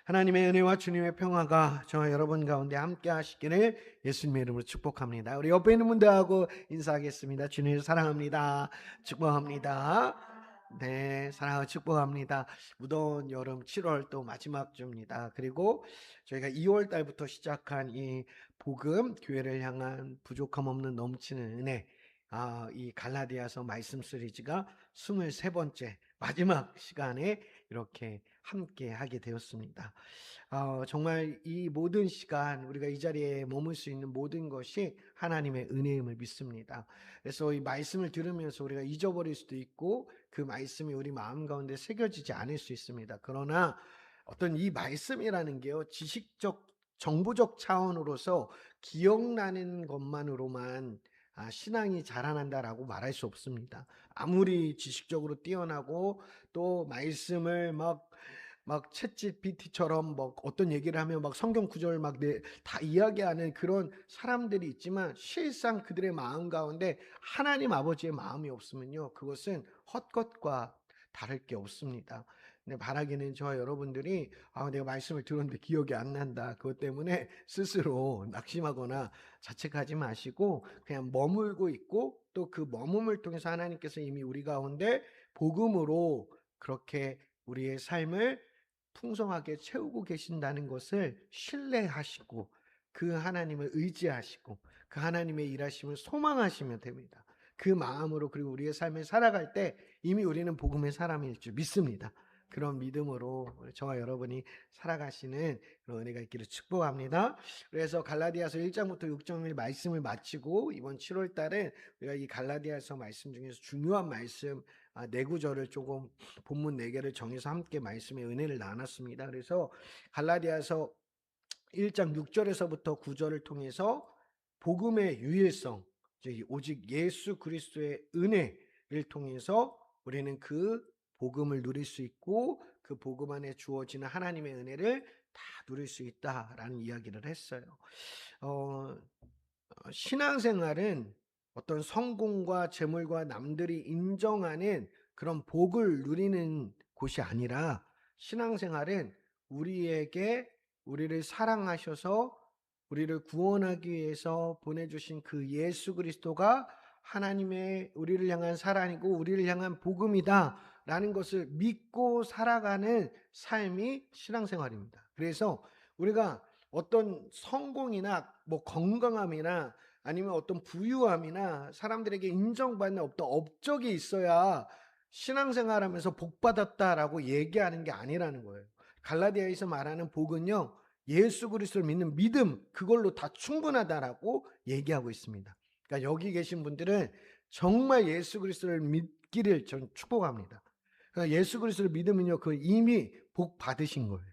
하나님의 은혜와 주님의 평화가 저와 여러분 가운데 함께 하시기를 예수님의 이름으로 축복합니다. 우리 옆에 있는 분들하고 인사하겠습니다. 주님을 사랑합니다. 축복합니다. 네, 사랑하고 축복합니다. 무더운 여름 7월 또 마지막 주입니다. 그리고 저희가 2월 달부터 시작한 이 복음, 교회를 향한 부족함 없는 넘치는 은혜, 이 갈라디아서 말씀 시리즈가 23번째 마지막 시간에 이렇게 함께 하게 되었습니다. 정말 이 모든 시간 우리가 이 자리에 머물 수 있는 모든 것이 하나님의 은혜임을 믿습니다. 그래서 이 말씀을 들으면서 우리가 잊어버릴 수도 있고 그 말씀이 우리 마음 가운데 새겨지지 않을 수 있습니다. 그러나 어떤 이 말씀이라는 게요, 지식적 정보적 차원으로서 기억나는 것만으로만 신앙이 자라난다라고 말할 수 없습니다. 아무리 지식적으로 뛰어나고 또 말씀을 막 챗GPT처럼 뭐 어떤 얘기를 하면 막 성경 구절 다 이야기하는 그런 사람들이 있지만 실상 그들의 마음 가운데 하나님 아버지의 마음이 없으면요, 그것은 헛것과 다를 게 없습니다. 근데 바라기는 저와 여러분들이 내가 말씀을 들었는데 기억이 안 난다, 그것 때문에 스스로 낙심하거나 자책하지 마시고 그냥 머물고 있고, 또 그 머금을 통해서 하나님께서 이미 우리 가운데 복음으로 그렇게 우리의 삶을 풍성하게 채우고 계신다는 것을 신뢰하시고 그 하나님을 의지하시고 그 하나님의 일하심을 소망하시면 됩니다. 그 마음으로, 그리고 우리의 삶을 살아갈 때 이미 우리는 복음의 사람일 줄 믿습니다. 그런 믿음으로 저와 여러분이 살아가시는 그런 은혜가 있기를 축복합니다. 그래서 갈라디아서 1장부터 6장의 말씀을 마치고 이번 7월 달에 우리가 이 갈라디아서 말씀 중에서 중요한 말씀 네 구절을 조금 본문 4개를 정해서 함께 말씀의 은혜를 나눴습니다. 그래서 갈라디아서 1장 6절에서부터 9절을 통해서 복음의 유일성, 오직 예수 그리스도의 은혜를 통해서 우리는 그 복음을 누릴 수 있고 그 복음 안에 주어지는 하나님의 은혜를 다 누릴 수 있다라는 이야기를 했어요. 신앙생활은 어떤 성공과 재물과 남들이 인정하는 그런 복을 누리는 곳이 아니라, 신앙생활은 우리를 사랑하셔서 우리를 구원하기 위해서 보내주신 그 예수 그리스도가 하나님의 우리를 향한 사랑이고 우리를 향한 복음이다 라는 것을 믿고 살아가는 삶이 신앙생활입니다. 그래서 우리가 어떤 성공이나 뭐 건강함이나 아니면 어떤 부유함이나 사람들에게 인정받는 어떤 업적이 있어야 신앙생활하면서 복 받았다라고 얘기하는 게 아니라는 거예요. 갈라디아에서 말하는 복은요, 예수 그리스도를 믿는 믿음, 그걸로 다 충분하다라고 얘기하고 있습니다. 그러니까 여기 계신 분들은 정말 예수 그리스도를 믿기를 전 축복합니다. 그러니까 예수 그리스도를 믿으면요, 그 이미 복 받으신 거예요.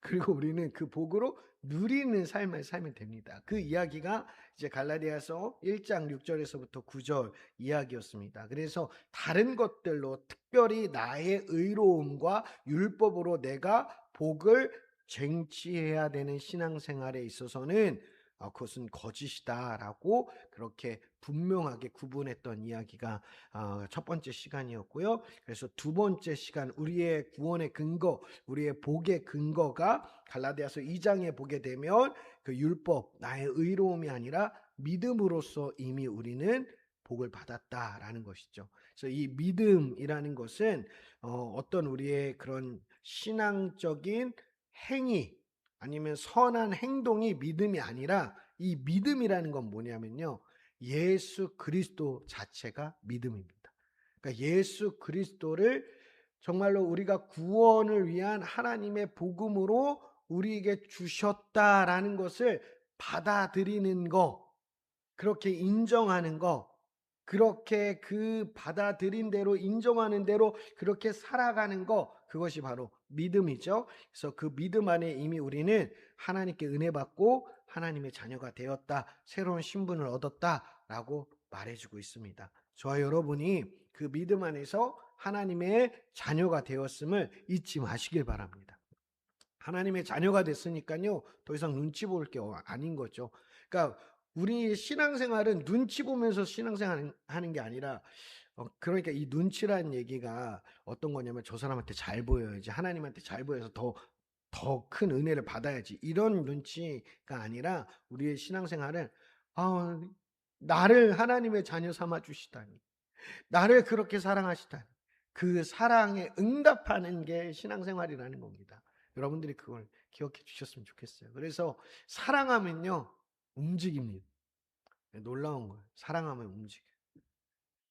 그리고 우리는 그 복으로 누리는 삶을 살면 됩니다. 그 이야기가 이제 갈라디아서 1장 6절에서부터 9절 이야기였습니다. 그래서 다른 것들로, 특별히 나의 의로움과 율법으로 내가 복을 쟁취해야 되는 신앙생활에 있어서는 그것은 거짓이다라고 그렇게 분명하게 구분했던 이야기가 첫 번째 시간이었고요. 그래서 두 번째 시간, 우리의 구원의 근거, 우리의 복의 근거가 갈라디아서 2장에 보게 되면 그 율법, 나의 의로움이 아니라 믿음으로써 이미 우리는 복을 받았다라는 것이죠. 그래서 이 믿음이라는 것은 어떤 우리의 그런 신앙적인 행위 아니면 선한 행동이 믿음이 아니라, 이 믿음이라는 건 뭐냐면요, 예수 그리스도 자체가 믿음입니다. 그러니까 예수 그리스도를 정말로 우리가 구원을 위한 하나님의 복음으로 우리에게 주셨다라는 것을 받아들이는 거, 그렇게 인정하는 거, 그렇게 그 받아들인 대로, 인정하는 대로 그렇게 살아가는 거, 그것이 바로 믿음이죠. 그래서 그 믿음 안에 이미 우리는 하나님께 은혜 받고 하나님의 자녀가 되었다, 새로운 신분을 얻었다라고 말해주고 있습니다. 저와 여러분이 그 믿음 안에서 하나님의 자녀가 되었음을 잊지 마시길 바랍니다. 하나님의 자녀가 됐으니까요, 더 이상 눈치 볼 게 아닌 거죠. 그러니까 우리 신앙생활은 눈치 보면서 신앙생활 하는 게 아니라, 그러니까 이 눈치라는 얘기가 어떤 거냐면, 저 사람한테 잘 보여야지, 하나님한테 잘 보여서 더 더 큰 은혜를 받아야지. 이런 눈치가 아니라 우리의 신앙생활은 아, 나를 하나님의 자녀 삼아 주시다니. 나를 그렇게 사랑하시다니. 그 사랑에 응답하는 게 신앙생활이라는 겁니다. 여러분들이 그걸 기억해 주셨으면 좋겠어요. 그래서 사랑하면요, 움직입니다. 놀라운 거예요. 사랑하면 움직여요.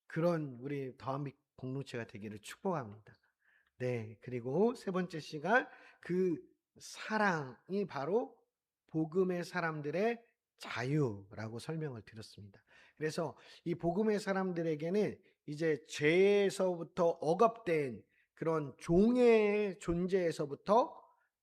그런 우리 더한빛 공동체가 되기를 축복합니다. 네, 그리고 세 번째 시간, 그 사랑이 바로 복음의 사람들의 자유라고 설명을 드렸습니다. 그래서 이 복음의 사람들에게는 이제 죄에서부터 억압된 그런 종의 존재에서부터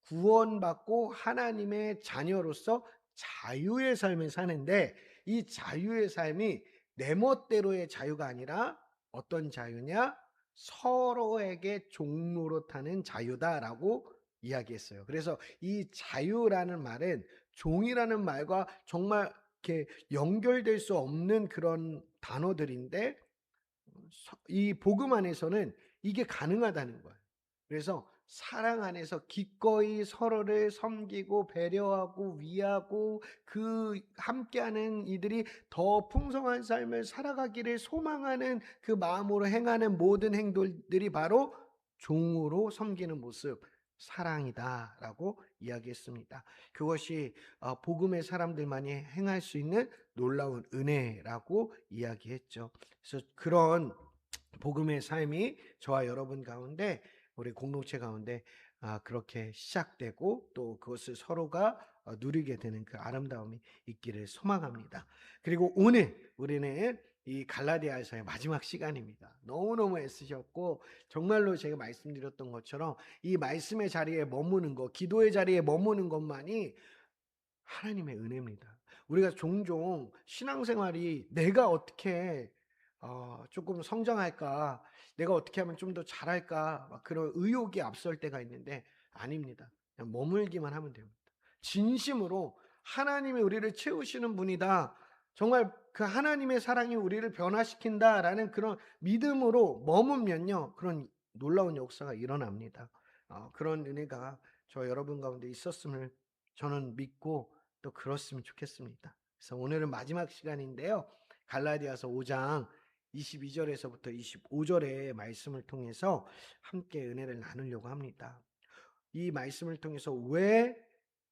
구원받고 하나님의 자녀로서 자유의 삶을 사는데, 이 자유의 삶이 내 멋대로의 자유가 아니라 어떤 자유냐? 서로에게 종로로 타는 자유다라고 이야기했어요. 그래서 이 자유라는 말은 종이라는 말과 정말 이렇게 연결될 수 없는 그런 단어들인데, 이 복음 안에서는 이게 가능하다는 거예요. 그래서 사랑 안에서 기꺼이 서로를 섬기고 배려하고 위하고 그 함께하는 이들이 더 풍성한 삶을 살아가기를 소망하는 그 마음으로 행하는 모든 행동들이 바로 종으로 섬기는 모습, 사랑이다라고 이야기했습니다. 그것이 복음의 사람들만이 행할 수 있는 놀라운 은혜라고 이야기했죠. 그래서 그런 복음의 삶이 저와 여러분 가운데, 우리 공동체 가운데 그렇게 시작되고 또 그것을 서로가 누리게 되는 그 아름다움이 있기를 소망합니다. 그리고 오늘 우리는 이 갈라디아서의 마지막 시간입니다. 너무너무 애쓰셨고, 정말로 제가 말씀드렸던 것처럼 이 말씀의 자리에 머무는 것, 기도의 자리에 머무는 것만이 하나님의 은혜입니다. 우리가 종종 신앙생활이 내가 어떻게 조금 성장할까, 내가 어떻게 하면 좀 더 잘할까, 막 그런 의욕이 앞설 때가 있는데 아닙니다. 그냥 머물기만 하면 됩니다. 진심으로 하나님이 우리를 채우시는 분이다, 정말 그 하나님의 사랑이 우리를 변화시킨다라는 그런 믿음으로 머물면요, 그런 놀라운 역사가 일어납니다. 그런 은혜가 저 여러분 가운데 있었음을 저는 믿고 또 그렇으면 좋겠습니다. 그래서 오늘은 마지막 시간인데요, 갈라디아서 5장 22절에서부터 25절의 말씀을 통해서 함께 은혜를 나누려고 합니다. 이 말씀을 통해서 왜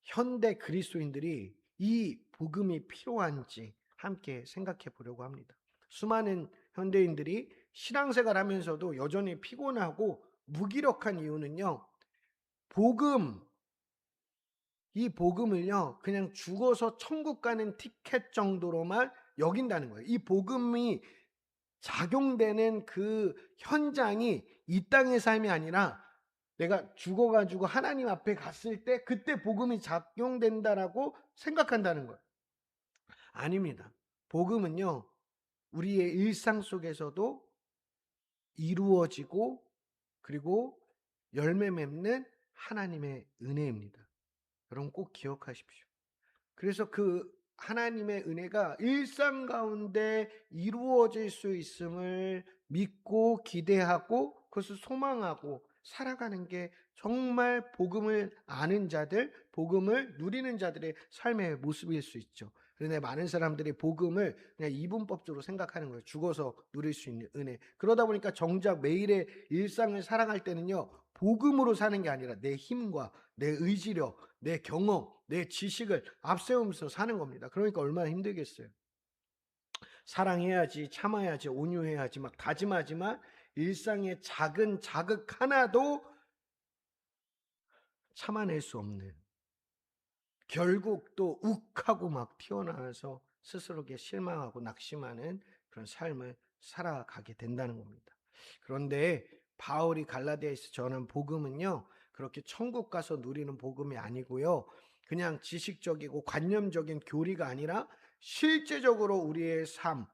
현대 그리스도인들이 이 복음이 필요한지 함께 생각해 보려고 합니다. 수많은 현대인들이 신앙생활 하면서도 여전히 피곤하고 무기력한 이유는요, 복음, 이 복음을요, 그냥 죽어서 천국 가는 티켓 정도로만 여긴다는 거예요. 이 복음이 작용되는 그 현장이 이 땅의 삶이 아니라 내가 죽어가지고 하나님 앞에 갔을 때 그때 복음이 작용된다라고 생각한다는 거예요. 아닙니다. 복음은요, 우리의 일상 속에서도 이루어지고 그리고 열매 맺는 하나님의 은혜입니다. 여러분 꼭 기억하십시오. 그래서 그 하나님의 은혜가 일상 가운데 이루어질 수 있음을 믿고 기대하고 그것을 소망하고 살아가는 게 정말 복음을 아는 자들, 복음을 누리는 자들의 삶의 모습일 수 있죠. 그런데 많은 사람들이 복음을 그냥 이분법적으로 생각하는 거예요. 죽어서 누릴 수 있는 은혜. 그러다 보니까 정작 매일의 일상을 살아갈 때는요, 복음으로 사는 게 아니라 내 힘과 내 의지력, 내 경험, 내 지식을 앞세우면서 사는 겁니다. 그러니까 얼마나 힘들겠어요. 사랑해야지, 참아야지, 온유해야지 막 다짐하지만 일상의 작은 자극 하나도 참아낼 수 없는, 결국 또 욱하고 막 튀어나와서 스스로에게 실망하고 낙심하는 그런 삶을 살아가게 된다는 겁니다. 그런데 바울이 갈라디아에서 전한 복음은요, 그렇게 천국 가서 누리는 복음이 아니고요, 그냥 지식적이고 관념적인 교리가 아니라 실제적으로 우리의 삶,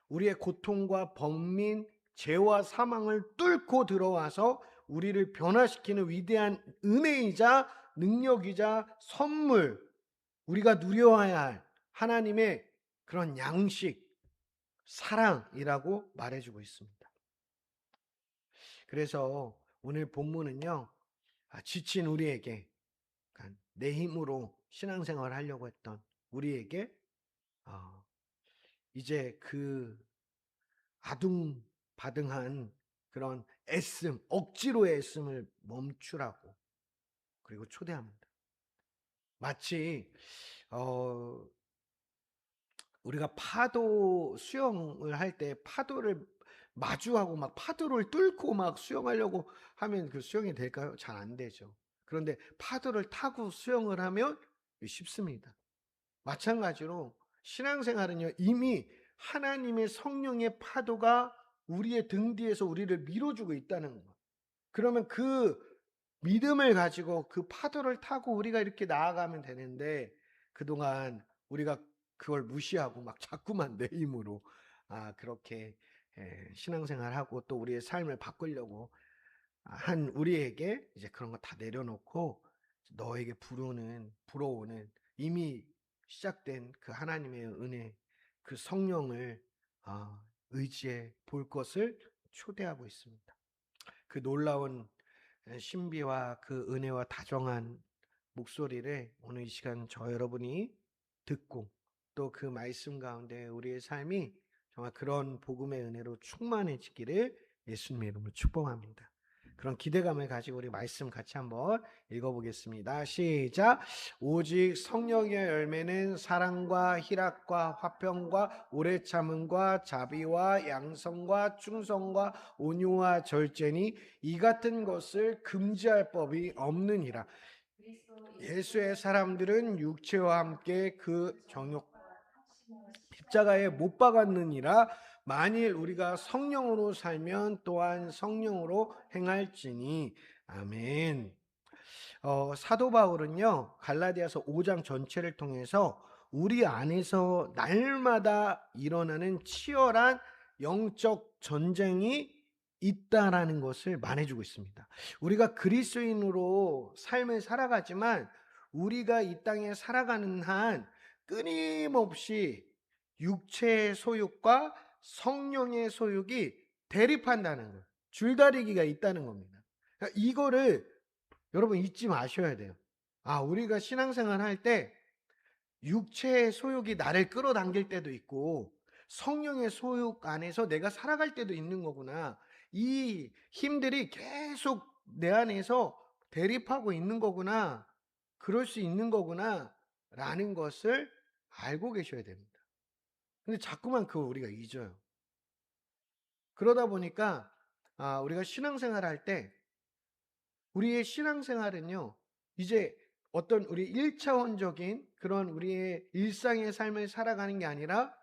우리의 고통과 번민, 죄와 사망을 뚫고 들어와서 우리를 변화시키는 위대한 은혜이자 능력이자 선물, 우리가 누려야 할 하나님의 그런 양식, 사랑이라고 말해주고 있습니다. 그래서 오늘 본문은요, 지친 우리에게 내 힘으로 신앙생활을 하려고 했던 우리에게 이제 그 아둥바둥한 그런 애씀, 억지로의 애씀을 멈추라고 그리고 초대합니다. 마치 우리가 파도 수영을 할 때 파도를 마주하고 막 파도를 뚫고 막 수영하려고 하면 그 수영이 될까요? 잘 안 되죠. 그런데 파도를 타고 수영을 하면 쉽습니다. 마찬가지로 신앙생활은요, 이미 하나님의 성령의 파도가 우리의 등 뒤에서 우리를 밀어주고 있다는 거. 그러면 그 믿음을 가지고 그 파도를 타고 우리가 이렇게 나아가면 되는데, 그동안 우리가 그걸 무시하고 막 자꾸만 내 힘으로 그렇게 신앙생활하고 또 우리의 삶을 바꾸려고 한 우리에게 이제 그런 거 다 내려놓고 너에게 불어오는 이미 시작된 그 하나님의 은혜, 그 성령을 의지해 볼 것을 초대하고 있습니다. 그 놀라운 신비와 그 은혜와 다정한 목소리를 오늘 이 시간 저 여러분이 듣고 또 그 말씀 가운데 우리의 삶이 정말 그런 복음의 은혜로 충만해지기를 예수님의 이름으로 축복합니다. 그런 기대감을 가지고 우리 말씀 같이 한번 읽어보겠습니다. 시작. 오직 성령의 열매는 사랑과 희락과 화평과 오래 참음과 자비와 양성과 충성과 온유와 절제니 이 같은 것을 금지할 법이 없느니라. 예수의 사람들은 육체와 함께 그 정욕 십자가에 못 박았느니라. 만일 우리가 성령으로 살면 또한 성령으로 행할지니. 아멘. 사도 바울은요, 갈라디아서 5장 전체를 통해서 우리 안에서 날마다 일어나는 치열한 영적 전쟁이 있다라는 것을 말해주고 있습니다. 우리가 그리스도인으로 삶을 살아가지만 우리가 이 땅에 살아가는 한 끊임없이 육체의 소욕과 성령의 소욕이 대립한다는 거예요. 줄다리기가 있다는 겁니다. 그러니까 이거를 여러분 잊지 마셔야 돼요. 우리가 신앙생활 할 때 육체의 소욕이 나를 끌어당길 때도 있고 성령의 소욕 안에서 내가 살아갈 때도 있는 거구나. 이 힘들이 계속 내 안에서 대립하고 있는 거구나. 그럴 수 있는 거구나. 라는 것을 알고 계셔야 됩니다. 근데 자꾸만 그거 우리가 잊어요. 그러다 보니까 우리가 신앙생활 할 때 우리의 신앙생활은요, 이제 어떤 우리 1차원적인 그런 우리의 일상의 삶을 살아가는 게 아니라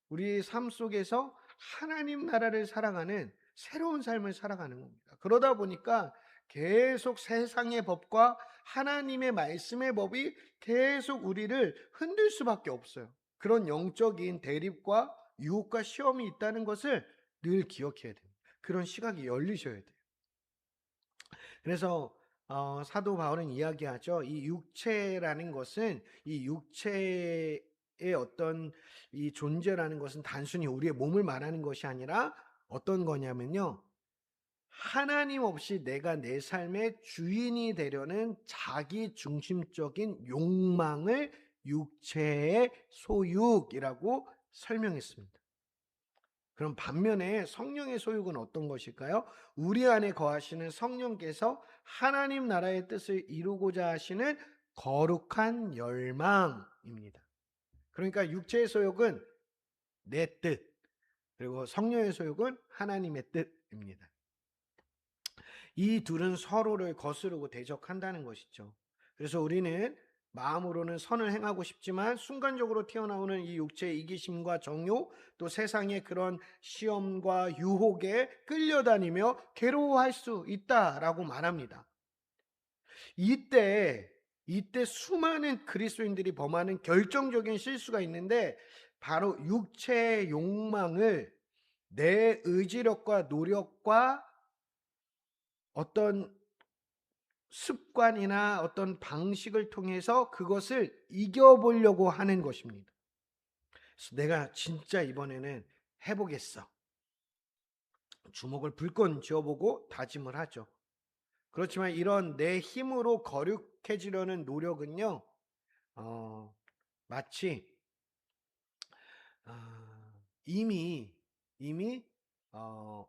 우리의 삶 속에서 하나님 나라를 살아가는 새로운 삶을 살아가는 겁니다. 그러다 보니까 계속 세상의 법과 하나님의 말씀의 법이 계속 우리를 흔들 수밖에 없어요. 그런 영적인 대립과 유혹과 시험이 있다는 것을 늘 기억해야 돼요. 그런 시각이 열리셔야 돼요. 그래서 사도 바울은 이야기하죠. 이 육체라는 것은 이 육체의 어떤 이 존재라는 것은 단순히 우리의 몸을 말하는 것이 아니라 어떤 거냐면요. 하나님 없이 내가 내 삶의 주인이 되려는 자기 중심적인 욕망을 육체의 소육이라고 설명했습니다. 그럼 반면에 성령의 소유는 어떤 것일까요? 우리 안에 거하시는 성령께서 하나님 나라의 뜻을 이루고자 하시는 거룩한 열망입니다. 그러니까 육체의 소욕은 내 뜻, 그리고 성령의 소욕은 하나님의 뜻입니다. 이 둘은 서로를 거스르고 대적한다는 것이죠. 그래서 우리는 마음으로는 선을 행하고 싶지만 순간적으로 튀어나오는 이 육체의 이기심과 정욕, 또 세상의 그런 시험과 유혹에 끌려다니며 괴로워할 수 있다라고 말합니다. 이때 수많은 그리스도인들이 범하는 결정적인 실수가 있는데 바로 육체의 욕망을 내 의지력과 노력과 어떤 습관이나 어떤 방식을 통해서 그것을 이겨보려고 하는 것입니다. 그래서 내가 진짜 이번에는 해보겠어. 주먹을 불끈 쥐어보고 다짐을 하죠. 그렇지만 이런 내 힘으로 거룩해지려는 노력은요, 어, 마치 이미 어,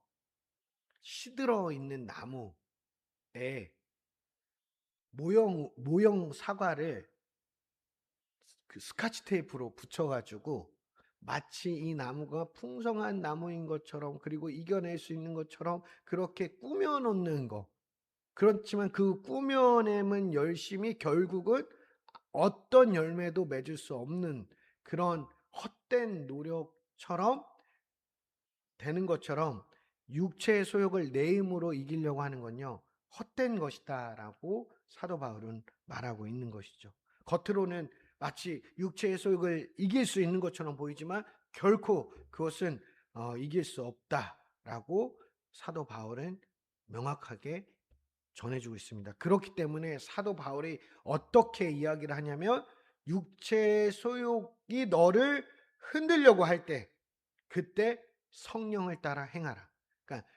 시들어 있는 나무에 모형 사과를 그 스카치 테이프로 붙여 가지고 마치 이 나무가 풍성한 나무인 것처럼, 그리고 이겨낼 수 있는 것처럼 그렇게 꾸며 놓는 거. 그렇지만 그 꾸며내는 열심이 결국은 어떤 열매도 맺을 수 없는 그런 헛된 노력처럼 되는 것처럼, 육체의 소욕을 내 힘으로 이기려고 하는 건요, 헛된 것이다라고 사도 바울은 말하고 있는 것이죠. 겉으로는 마치 육체의 소욕을 이길 수 있는 것처럼 보이지만 결코 그것은 이길 수 없다라고 사도 바울은 명확하게 전해주고 있습니다. 그렇기 때문에 사도 바울이 어떻게 이야기를 하냐면, 육체의 소욕이 너를 흔들려고 할 때 그때 성령을 따라 행하라. 그러니까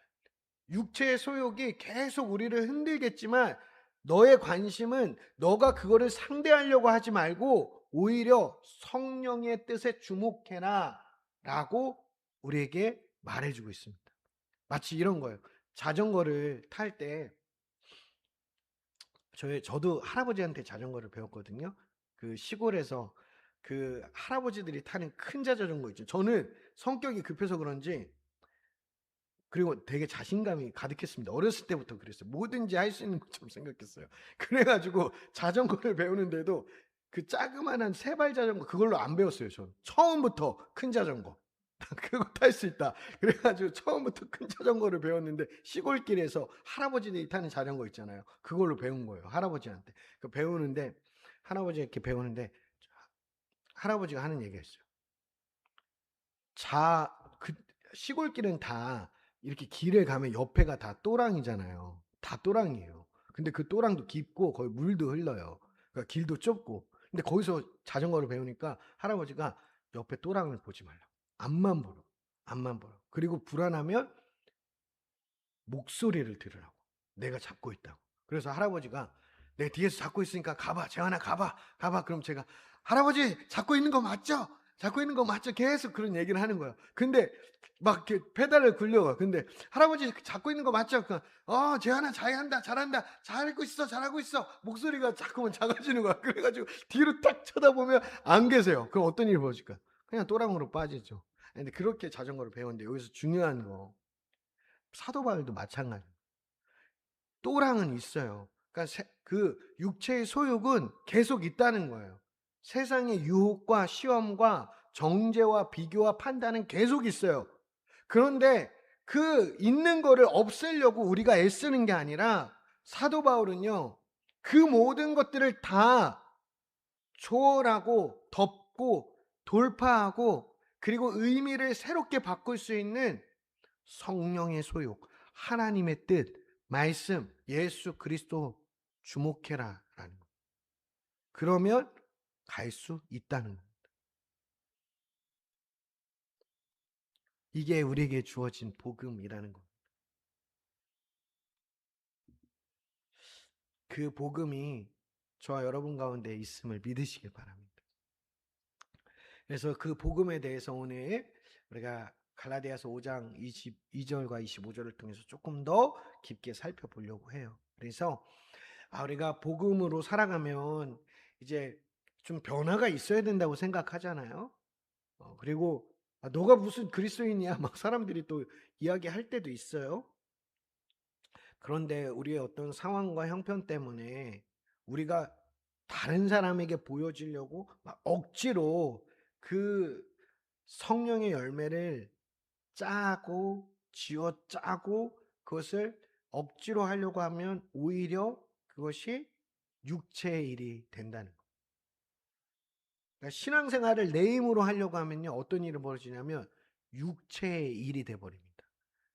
육체의 소욕이 계속 우리를 흔들겠지만 너의 관심은 너가 그거를 상대하려고 하지 말고 오히려 성령의 뜻에 주목해라 라고 우리에게 말해주고 있습니다. 마치 이런 거예요. 자전거를 탈 때 저도 할아버지한테 자전거를 배웠거든요. 그 시골에서 그 할아버지들이 타는 큰 자전거 있죠. 저는 성격이 급해서 그런지, 그리고 되게 자신감이 가득했습니다. 어렸을 때부터 그랬어요. 뭐든지 할 수 있는 것처럼 생각했어요. 그래가지고 자전거를 배우는데도 그 자그만한 세발 자전거 그걸로 안 배웠어요. 전 처음부터 큰 자전거 그거 탈 수 있다. 그래가지고 처음부터 큰 자전거를 배웠는데, 시골길에서 할아버지들이 타는 자전거 있잖아요. 그걸로 배운 거예요. 할아버지한테. 그 배우는데, 할아버지 이렇게 배우는데 할아버지가 하는 얘기였어요. 그 시골길은 다 이렇게 길에 가면 옆에가 다 또랑이잖아요. 다 또랑이에요. 근데 그 또랑도 깊고 거기 물도 흘러요. 그러니까 길도 좁고. 근데 거기서 자전거를 배우니까 할아버지가 옆에 또랑을 보지 말라고. 앞만 보러. 앞만 보러. 그리고 불안하면 목소리를 들으라고. 내가 잡고 있다고. 그래서 할아버지가 내 뒤에서 잡고 있으니까 가봐. 재환아 가봐. 가봐. 그럼 제가 할아버지 잡고 있는 거 맞죠? 잡고 있는 거 맞죠? 계속 그런 얘기를 하는 거예요. 근데 막 이렇게 페달을 굴려가. 근데 할아버지 잡고 있는 거 맞죠? 재환아 잘한다. 잘한다. 잘하고 있어. 잘하고 있어. 목소리가 자꾸만 작아지는 거야. 그래가지고 뒤로 딱 쳐다보면 안 계세요. 그럼 어떤 일이 벌어질까? 그냥 또랑으로 빠지죠. 근데 그렇게 자전거를 배웠는데, 여기서 중요한 거, 사도 바울도 마찬가지. 또랑은 있어요. 그러니까 그 육체의 소욕은 계속 있다는 거예요. 세상의 유혹과 시험과 정죄와 비교와 판단은 계속 있어요. 그런데 그 있는 거를 없애려고 우리가 애쓰는 게 아니라, 사도 바울은요, 그 모든 것들을 다 초월하고 덮고 돌파하고, 그리고 의미를 새롭게 바꿀 수 있는 성령의 소욕, 하나님의 뜻, 말씀, 예수 그리스도 주목해라 라는 거. 그러면 갈 수 있다는 거. 이게 우리에게 주어진 복음이라는 거. 그 복음이 저와 여러분 가운데 있음을 믿으시길 바랍니다. 그래서 그 복음에 대해서 오늘 우리가 갈라디아서 5장 22절과 25절을 통해서 조금 더 깊게 살펴보려고 해요. 그래서 우리가 복음으로 살아가면 이제 좀 변화가 있어야 된다고 생각하잖아요. 그리고 너가 무슨 그리스도인이야? 막 사람들이 또 이야기할 때도 있어요. 그런데 우리의 어떤 상황과 형편 때문에 우리가 다른 사람에게 보여주려고 막 억지로 그 성령의 열매를 짜고 쥐어 짜고 그것을 억지로 하려고 하면 오히려 그것이 육체의 일이 된다는 거예요. 그러니까 신앙생활을 내 힘으로 하려고 하면요, 어떤 일이 벌어지냐면 육체의 일이 돼버립니다.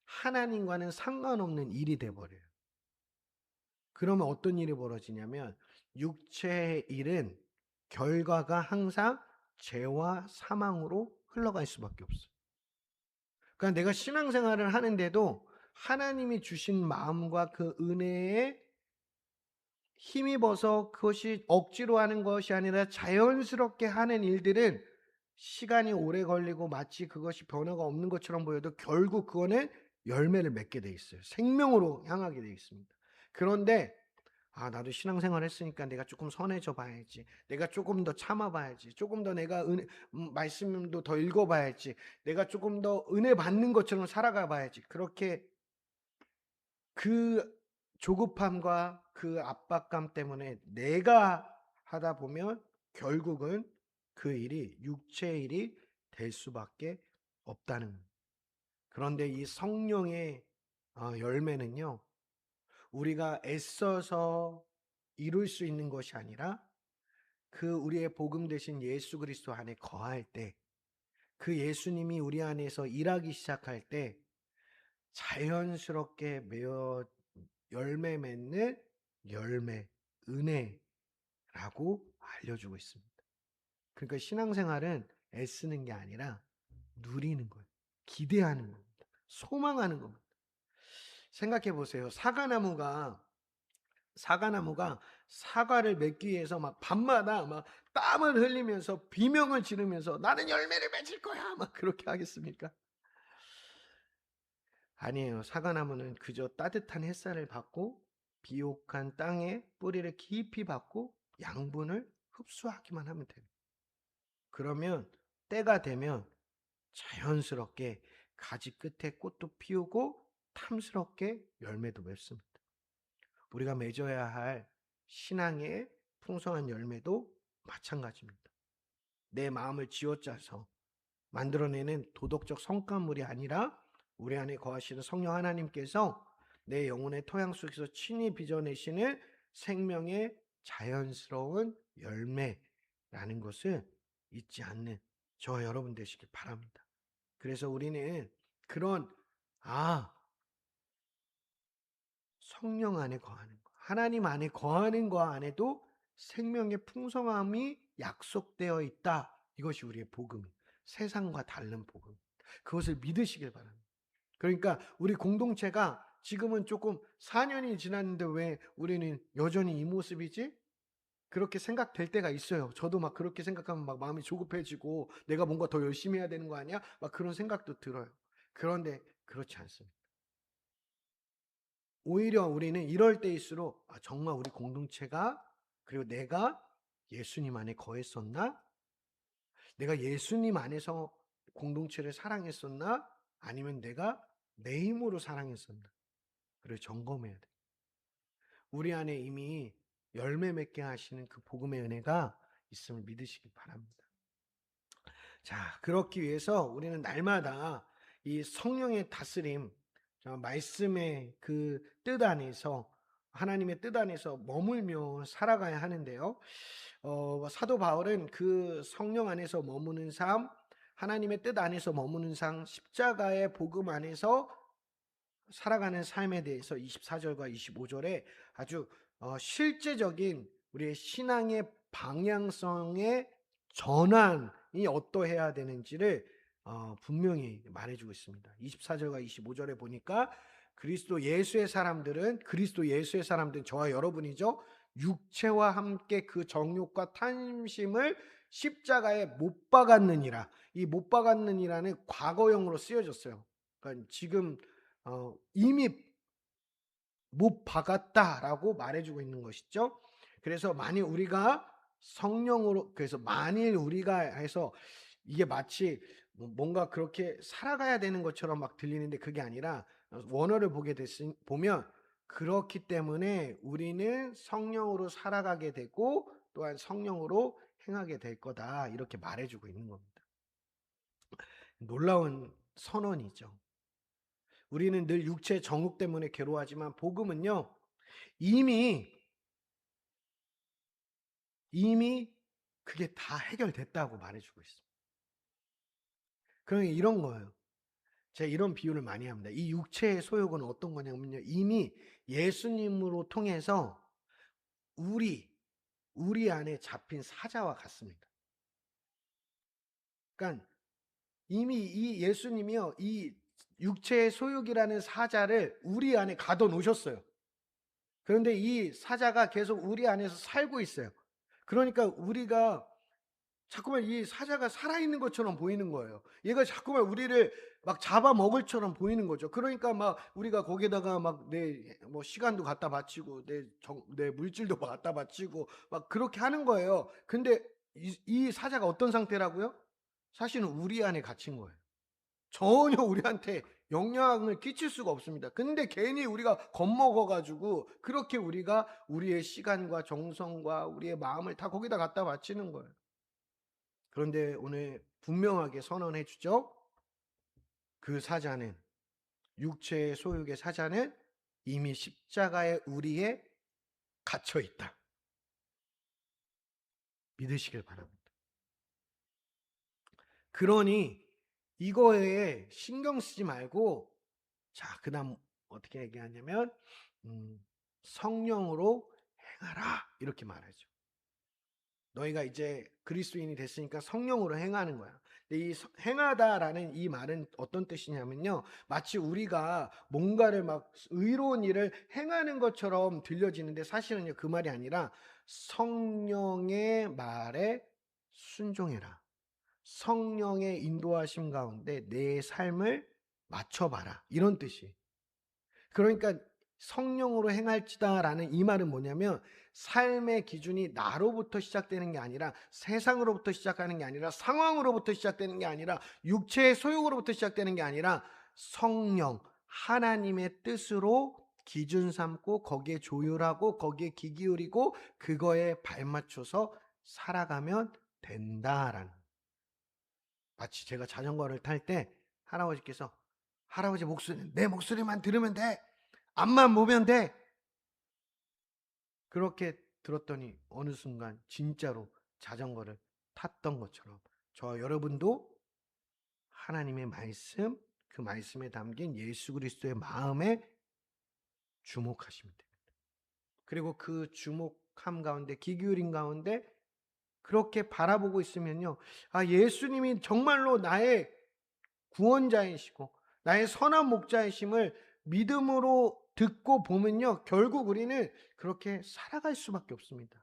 하나님과는 상관없는 일이 돼버려요. 그러면 어떤 일이 벌어지냐면, 육체의 일은 결과가 항상 죄와 사망으로 흘러갈 수밖에 없어요. 그러니까 내가 신앙생활을 하는데도 하나님이 주신 마음과 그 은혜에 힘입어서 그것이 억지로 하는 것이 아니라 자연스럽게 하는 일들은 시간이 오래 걸리고 마치 그것이 변화가 없는 것처럼 보여도 결국 그거는 열매를 맺게 돼 있어요. 생명으로 향하게 돼 있습니다. 그런데 나도 신앙생활 했으니까 내가 조금 선해져 봐야지. 내가 조금 더 참아 봐야지. 조금 더 내가 말씀도 더 읽어 봐야지. 내가 조금 더 은혜 받는 것처럼 살아가 봐야지. 그렇게 그 조급함과 그 압박감 때문에 내가 하다 보면 결국은 그 일이 육체의 일이 될 수밖에 없다는 거예요. 그런데 이 성령의 열매는요, 우리가 애써서 이룰 수 있는 것이 아니라 그 우리의 복음 되신 예수 그리스도 안에 거할 때, 그 예수님이 우리 안에서 일하기 시작할 때 자연스럽게 열매 맺는 열매, 은혜라고 알려주고 있습니다. 그러니까 신앙생활은 애쓰는 게 아니라 누리는 거예요. 기대하는 겁니다. 소망하는 겁니다. 생각해 보세요. 사과나무가 사과를 맺기 위해서 막 밤마다 막 땀을 흘리면서 비명을 지르면서 나는 열매를 맺을 거야. 막 그렇게 하겠습니까? 아니에요. 사과나무는 그저 따뜻한 햇살을 받고 비옥한 땅에 뿌리를 깊이 박고 양분을 흡수하기만 하면 돼요. 그러면 때가 되면 자연스럽게 가지 끝에 꽃도 피우고 탐스럽게 열매도 맺습니다. 우리가 맺어야 할 신앙의 풍성한 열매도 마찬가지입니다. 내 마음을 쥐어짜서 만들어내는 도덕적 성과물이 아니라 우리 안에 거하시는 성령 하나님께서 내 영혼의 토양 속에서 친히 빚어내시는 생명의 자연스러운 열매라는 것을 잊지 않는 저와 여러분 되시길 바랍니다. 그래서 우리는 그런 성령 안에 거하는 것, 하나님 안에 거하는 것 안에도 생명의 풍성함이 약속되어 있다. 이것이 우리의 복음, 세상과 다른 복음. 그것을 믿으시길 바랍니다. 그러니까 우리 공동체가 지금은 조금 4년이 지났는데 왜 우리는 여전히 이 모습이지? 그렇게 생각될 때가 있어요. 저도 막 그렇게 생각하면 막 마음이 조급해지고 내가 뭔가 더 열심히 해야 되는 거 아니야? 막 그런 생각도 들어요. 그런데 그렇지 않습니다. 오히려 우리는 이럴 때일수록 정말 우리 공동체가 그리고 내가 예수님 안에 거했었나? 내가 예수님 안에서 공동체를 사랑했었나? 아니면 내가 내 힘으로 사랑했었나? 그걸 점검해야 돼. 우리 안에 이미 열매 맺게 하시는 그 복음의 은혜가 있음을 믿으시기 바랍니다. 자, 그렇기 위해서 우리는 날마다 이 성령의 다스림, 말씀의 그 뜻 안에서 하나님의 뜻 안에서 머물며 살아가야 하는데요. 사도 바울은 그 성령 안에서 머무는 삶, 하나님의 뜻 안에서 머무는 삶, 십자가의 복음 안에서 살아가는 삶에 대해서 24절과 25절에 아주 실제적인 우리의 신앙의 방향성의 전환이 어떠해야 되는지를 분명히 말해주고 있습니다. 24절과 25절에 보니까 그리스도 예수의 사람들은 저와 여러분이죠. 육체와 함께 그 정욕과 탐심을 십자가에 못 박았느니라. 이 못 박았느니라는 과거형으로 쓰여졌어요. 그러니까 지금 이미 못 박았다라고 말해주고 있는 것이죠. 그래서 만일 우리가 해서 이게 마치 뭔가 그렇게 살아가야 되는 것처럼 막 들리는데 그게 아니라 원어를 보면 그렇기 때문에 우리는 성령으로 살아가게 되고 또한 성령으로 행하게 될 거다 이렇게 말해주고 있는 겁니다. 놀라운 선언이죠. 우리는 늘 육체의 정욕 때문에 괴로워하지만 복음은요, 이미 그게 다 해결됐다고 말해주고 있습니다. 그러니까 이런 거예요. 제가 이런 비유를 많이 합니다. 이 육체의 소욕은 어떤 거냐면요, 이미 예수님으로 통해서 우리 안에 잡힌 사자와 같습니다. 그러니까 이미 이 예수님이요, 이 육체의 소욕이라는 사자를 우리 안에 가둬 놓으셨어요. 그런데 이 사자가 계속 우리 안에서 살고 있어요. 그러니까 우리가 자꾸만 이 사자가 살아있는 것처럼 보이는 거예요. 얘가 자꾸만 우리를 막 잡아먹을 처럼 보이는 거죠. 그러니까 막 우리가 거기에다가 막 내 뭐 시간도 갖다 바치고 내 물질도 막 갖다 바치고 막 그렇게 하는 거예요. 근데 이 사자가 어떤 상태라고요? 사실은 우리 안에 갇힌 거예요. 전혀 우리한테 영향을 끼칠 수가 없습니다. 근데 괜히 우리가 겁먹어 가지고 그렇게 우리가 우리의 시간과 정성과 우리의 마음을 다 거기다 갖다 바치는 거예요. 그런데 오늘 분명하게 선언해 주죠. 그 사자는, 육체의 소욕의 사자는 이미 십자가의 우리에 갇혀 있다. 믿으시길 바랍니다. 그러니 이거에 신경 쓰지 말고, 자, 그다음 어떻게 얘기하냐면 성령으로 행하라 이렇게 말하죠. 너희가 이제 그리스도인이 됐으니까 성령으로 행하는 거야. 근데 이 행하다라는 이 말은 어떤 뜻이냐면요. 마치 우리가 뭔가를 막 의로운 일을 행하는 것처럼 들려지는데 사실은요, 그 말이 아니라 성령의 말에 순종해라. 성령의 인도하심 가운데 내 삶을 맞춰봐라. 이런 뜻이. 그러니까 성령으로 행할지다라는 이 말은 뭐냐면 삶의 기준이 나로부터 시작되는 게 아니라 세상으로부터 시작하는 게 아니라 상황으로부터 시작되는 게 아니라 육체의 소욕으로부터 시작되는 게 아니라 성령 하나님의 뜻으로 기준 삼고 거기에 조율하고 거기에 귀 기울이고 그거에 발맞춰서 살아가면 된다라는. 마치 제가 자전거를 탈 때 할아버지께서 할아버지 목소리 내 목소리만 들으면 돼. 앞만 보면 돼. 그렇게 들었더니 어느 순간 진짜로 자전거를 탔던 것처럼 저와 여러분도 하나님의 말씀, 그 말씀에 담긴 예수 그리스도의 마음에 주목하시면 됩니다. 그리고 그 주목함 가운데, 귀 기울인 가운데 그렇게 바라보고 있으면요. 아, 예수님이 정말로 나의 구원자이시고 나의 선한 목자이심을 믿음으로 듣고 보면요. 결국 우리는 그렇게 살아갈 수밖에 없습니다.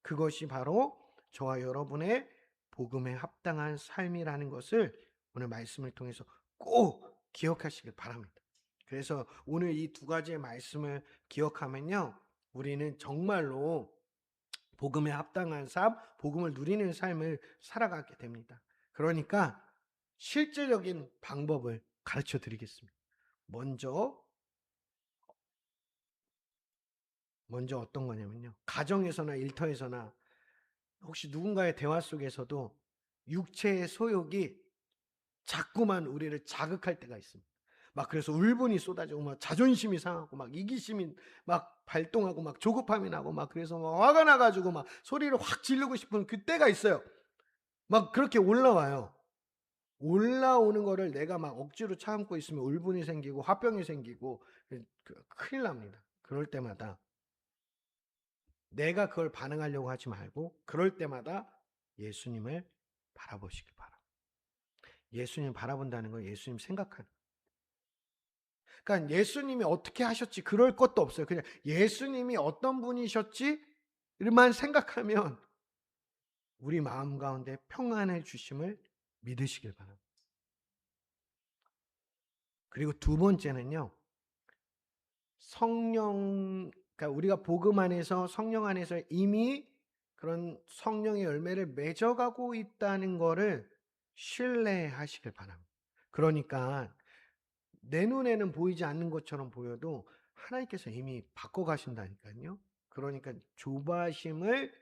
그것이 바로 저와 여러분의 복음에 합당한 삶이라는 것을 오늘 말씀을 통해서 꼭 기억하시길 바랍니다. 그래서 오늘 이 두 가지의 말씀을 기억하면요. 우리는 정말로 복음에 합당한 삶, 복음을 누리는 삶을 살아가게 됩니다. 그러니까 실제적인 방법을 가르쳐 드리겠습니다. 먼저 어떤 거냐면요. 가정에서나 일터에서나 혹시 누군가의 대화 속에서도 육체의 소욕이 자꾸만 우리를 자극할 때가 있습니다. 막 그래서 울분이 쏟아지고 막 자존심이 상하고 막 이기심이 막 발동하고 막 조급함이 나고 막 그래서 막 화가 나가지고 막 소리를 확 지르고 싶은 그때가 있어요. 막 그렇게 올라와요. 올라오는 거를 내가 막 억지로 참고 있으면 울분이 생기고 화병이 생기고 큰일 납니다. 그럴 때마다 내가 그걸 반응하려고 하지 말고 그럴 때마다 예수님을 바라보시길 바랍니다. 예수님 바라본다는 건 예수님 생각하는. 그러니까 예수님이 어떻게 하셨지 그럴 것도 없어요. 그냥 예수님이 어떤 분이셨지만 생각하면 우리 마음 가운데 평안의 주심을 믿으시길 바랍니다. 그리고 두 번째는요. 그러니까 우리가 복음 안에서 성령 안에서 이미 그런 성령의 열매를 맺어가고 있다는 거를 신뢰하시길 바랍니다. 그러니까 내 눈에는 보이지 않는 것처럼 보여도 하나님께서 이미 바꿔가신다니까요. 그러니까 조바심을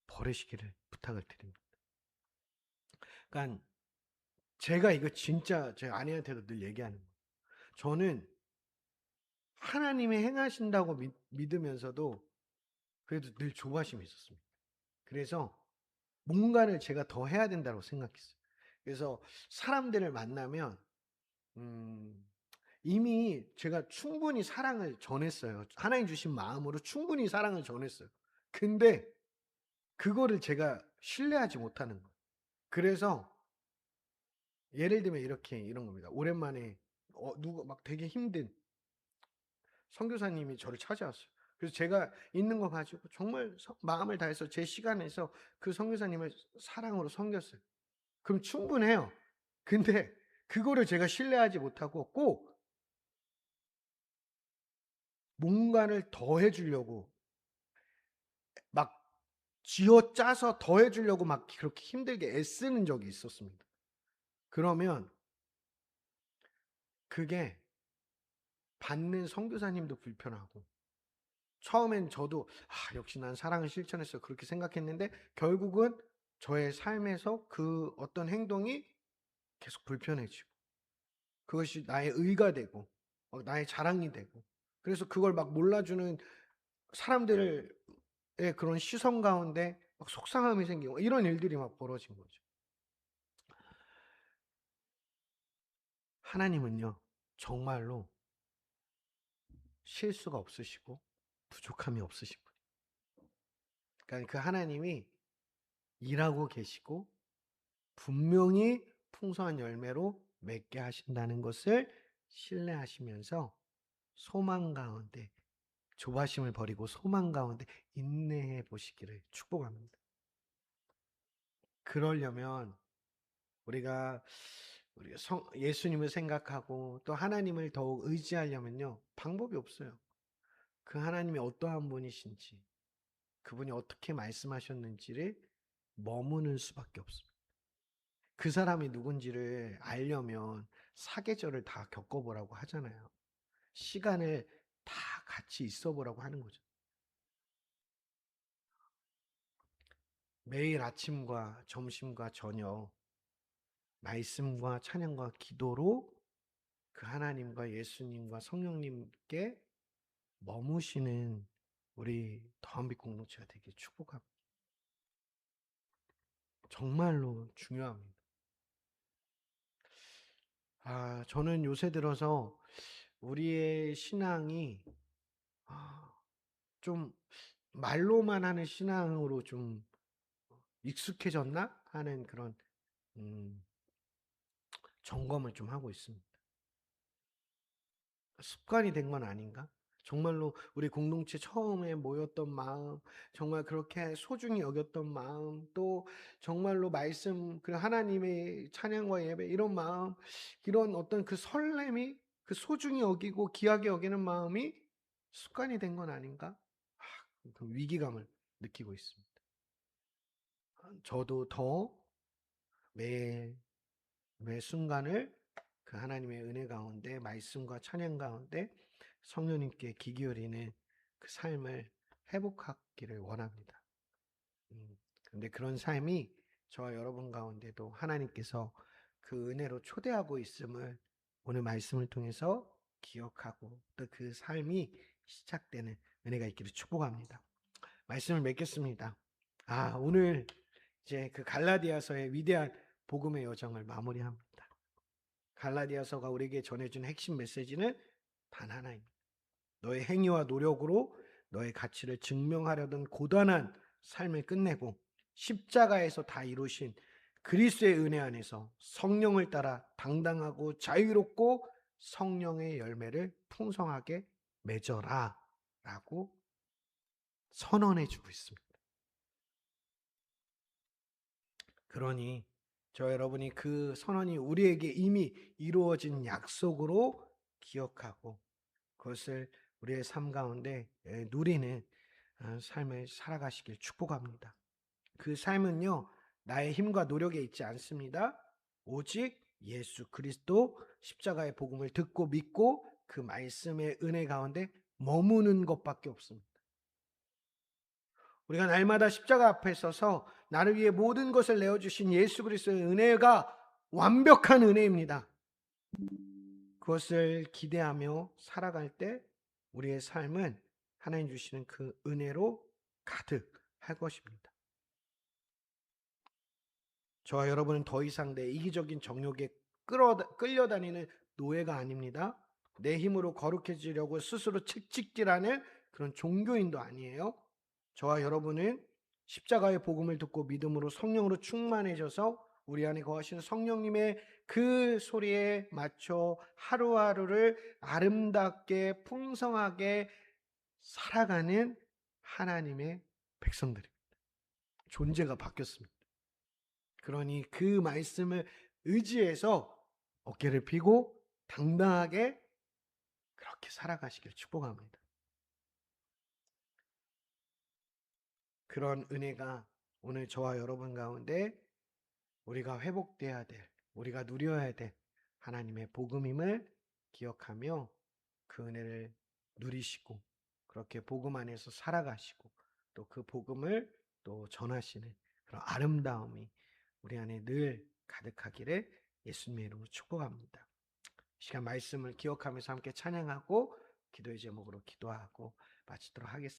버리시기를 부탁을 드립니다. 그러니까 제가 이거 진짜 제 아내한테도 늘 얘기하는 거예요. 저는 하나님이 행하신다고 믿으면서도 그래도 늘 조바심이 있었습니다. 그래서 뭔가를 제가 더 해야 된다고 생각했어요. 그래서 사람들을 만나면 이미 제가 충분히 사랑을 전했어요. 하나님 주신 마음으로 충분히 사랑을 전했어요. 근데 그거를 제가 신뢰하지 못하는 거예요. 그래서 예를 들면 이런 겁니다. 오랜만에 누가 막 되게 힘든 선교사님이 저를 찾아왔어요. 그래서 제가 있는 거 가지고 정말 마음을 다해서 제 시간에서 그 선교사님을 사랑으로 섬겼어요. 그럼 충분해요. 근데 그거를 제가 신뢰하지 못하고 꼭 뭔가를 더 해주려고 막 쥐어짜서 더 해주려고 막 그렇게 힘들게 애쓰는 적이 있었습니다. 그러면 그게 받는 선교사님도 불편하고, 처음엔 저도 역시 난 사랑을 실천했어 그렇게 생각했는데, 결국은 저의 삶에서 그 어떤 행동이 계속 불편해지고, 그것이 나의 의가 되고 나의 자랑이 되고, 그래서 그걸 막 몰라주는 사람들의 그런 시선 가운데 막 속상함이 생기고 이런 일들이 막 벌어진 거죠. 하나님은요, 정말로 실수가 없으시고 부족함이 없으신 분. 그러니까 그 하나님이 일하고 계시고 분명히 풍성한 열매로 맺게 하신다는 것을 신뢰하시면서 소망 가운데, 조바심을 버리고 소망 가운데 인내해 보시기를 축복합니다. 그러려면 우리가 예수님을 생각하고 또 하나님을 더욱 의지하려면요, 방법이 없어요. 그 하나님이 어떠한 분이신지, 그분이 어떻게 말씀하셨는지를 머무는 수밖에 없습니다. 그 사람이 누군지를 알려면 사계절을 다 겪어보라고 하잖아요. 시간을 다 같이 있어 보라고 하는 거죠. 매일 아침과 점심과 저녁 말씀과 찬양과 기도로 그 하나님과 예수님과 성령님께 머무시는 우리 더한빛 공동체가 되길 축복합니다. 정말로 중요합니다. 저는 요새 들어서 우리의 신앙이 좀 말로만 하는 신앙으로 좀 익숙해졌나 하는 그런 음, 점검을 좀 하고 있습니다. 습관이 된 건 아닌가? 정말로 우리 공동체 처음에 모였던 마음, 정말 그렇게 소중히 여겼던 마음, 또 정말로 말씀, 그 하나님의 찬양과 예배, 이런 마음, 이런 어떤 그 설렘이, 그 소중히 여기고 귀하게 여기는 마음이 습관이 된 건 아닌가? 그 위기감을 느끼고 있습니다. 저도 더 매 순간을 그 하나님의 은혜 가운데, 말씀과 찬양 가운데 성령님께 귀 기울이는 그 삶을 회복하기를 원합니다. 근데 그런 삶이 저와 여러분 가운데도 하나님께서 그 은혜로 초대하고 있음을 오늘 말씀을 통해서 기억하고, 또 그 삶이 시작되는 은혜가 있기를 축복합니다. 말씀을 맺겠습니다. 오늘 이제 그 갈라디아서의 위대한 복음의 여정을 마무리합니다. 갈라디아서가 우리에게 전해준 핵심 메시지는 단 하나입니다. 너의 행위와 노력으로 너의 가치를 증명하려던 고단한 삶을 끝내고 십자가에서 다 이루신 그리스도의 은혜 안에서 성령을 따라 당당하고 자유롭고 성령의 열매를 풍성하게 맺어라 라고 선언해 주고 있습니다. 그러니 저 여러분이 그 선언이 우리에게 이미 이루어진 약속으로 기억하고 그것을 우리의 삶 가운데 누리는 삶을 살아가시길 축복합니다. 그 삶은요, 나의 힘과 노력에 있지 않습니다. 오직 예수 그리스도 십자가의 복음을 듣고 믿고 그 말씀의 은혜 가운데 머무는 것밖에 없습니다. 우리가 날마다 십자가 앞에 서서 나를 위해 모든 것을 내어주신 예수 그리스도의 은혜가 완벽한 은혜입니다. 그것을 기대하며 살아갈 때 우리의 삶은 하나님 주시는 그 은혜로 가득할 것입니다. 저와 여러분은 더 이상 내 이기적인 정욕에 끌려다니는 노예가 아닙니다. 내 힘으로 거룩해지려고 스스로 채찍질하는 그런 종교인도 아니에요. 저와 여러분은 십자가의 복음을 듣고 믿음으로 성령으로 충만해져서 우리 안에 거하시는 성령님의 그 소리에 맞춰 하루하루를 아름답게 풍성하게 살아가는 하나님의 백성들입니다. 존재가 바뀌었습니다. 그러니 그 말씀을 의지해서 어깨를 펴고 당당하게 그렇게 살아가시길 축복합니다. 그런 은혜가 오늘 저와 여러분 가운데 우리가 회복돼야 될, 우리가 누려야 될 하나님의 복음임을 기억하며 그 은혜를 누리시고 그렇게 복음 안에서 살아가시고 또 그 복음을 또 전하시는 그런 아름다움이 우리 안에 늘 가득하기를 예수님의 이름으로 축복합니다. 시간 말씀을 기억하면서 함께 찬양하고 기도의 제목으로 기도하고 마치도록 하겠습니다.